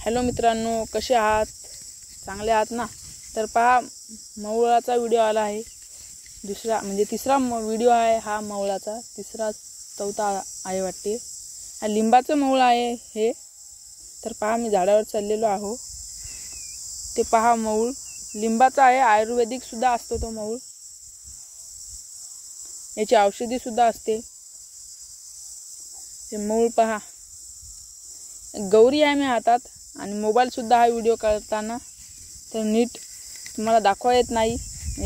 Hello मित्रांनो, कसे आहात? चांगले आहात ना? तर पहा, मवळाचा व्हिडिओ आला आहे. तिसरा व्हिडिओ आहे हा मवळाचा. चौथा आहे वाटते. हा लिंबाचं मवळ आहे हे. तर पहा, मी झाडावर चाललेलो आहो. ते पहा, मऊळ लिंबाचा आहे. आयुर्वेदिक सुद्धा असतो तो मऊळ. याची औषधी सुद्धा असते. ते मऊळ पहा, गौरी आहे मी हातात आणि मोबाईल सुद्धा हा व्हिडिओ करताना तर नीट तुम्हाला दाखवा येत नाही.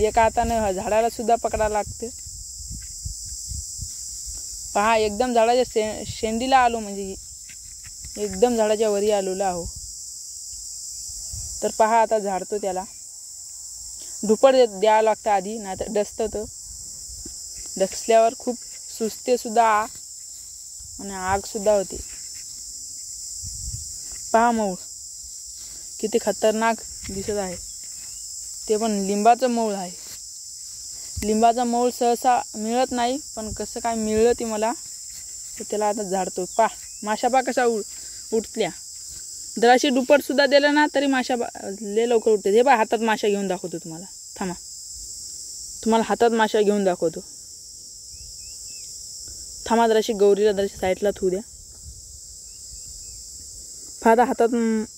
एका हाताने झाडाला सुद्धा पकडायला लागते. पहा, एकदम झाडाच्या शेंडीला आलो, म्हणजे एकदम झाडाच्या वरी आलेलो आहो. तर पहा, आता झाडतो त्याला. धुपड द्यावं लागतं आधी, नाही तर डसतं. तर डसल्यावर खूप सुस्ते सुद्धा आणि आग सुद्धा होती. पहा मऊळ किती खतरनाक दिसत आहे. ते पण लिंबाचं मऊळ आहे. लिंबाचं मऊळ सहसा मिळत नाही, पण कसं काय मिळलं ते मला, तर त्याला आता झाडतो. पहा, माशा पहा कशा उठल्या. जराशी दुपट सुद्धा दिलं ना तरी माशा लय लवकर उठते. हे पहा, हातात माशा घेऊन दाखवतो तुम्हाला. थांबा, तुम्हाला हातात माशा घेऊन दाखवतो. थांबा, जराशी गौरीला जराशी साईडला थू द्या. पहा, हातात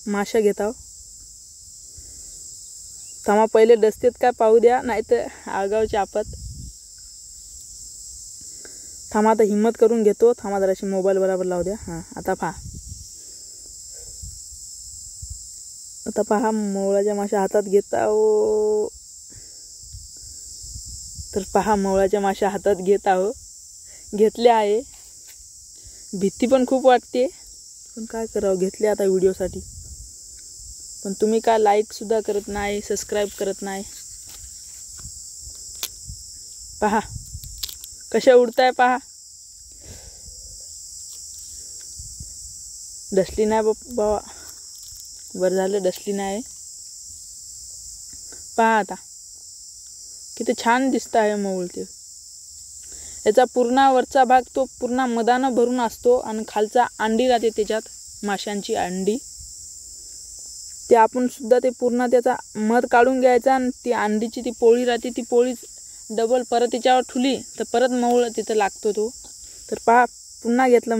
माशा घेताव. थांबा, पहिले डसतेत काय पाहू द्या, नाही तर आगावची आपत. थांबा, आता हिम्मत करून घेतो. थांबा, जराशी मोबाईल बरोबर लावू द्या. हां, आता पहा. आता पहा, मवळाच्या माशा हातात घेताव. तर पहा, मवळाच्या माशा हातात घेत आहो. घेतले आहे. भीती पण खूप वाटते, पण काय करावं, घेतले आता व्हिडिओसाठी. पण तुम्ही काय लाईक सुद्धा करत नाही, सबस्क्राईब करत नाही. पहा कशा उडताय. पहा, डसली नाही बाबा. बरं झालं डसली नाही. पहा आता किती छान दिसत आहे मऊळ. ते याचा पूर्ण वरचा भाग तो पूर्ण मधानं भरून असतो आणि खालचा अंडी राहते त्याच्यात, माशांची अंडी. ते आपण सुद्धा ते पूर्ण त्याचा मध काढून घ्यायचा आणि ती अंडीची ती पोळी राहते, ती पोळी डबल परत त्याच्यावर ठुली तर परत मऊळ तिथं लागतो तो. तर पहा, पुन्हा घेतलं.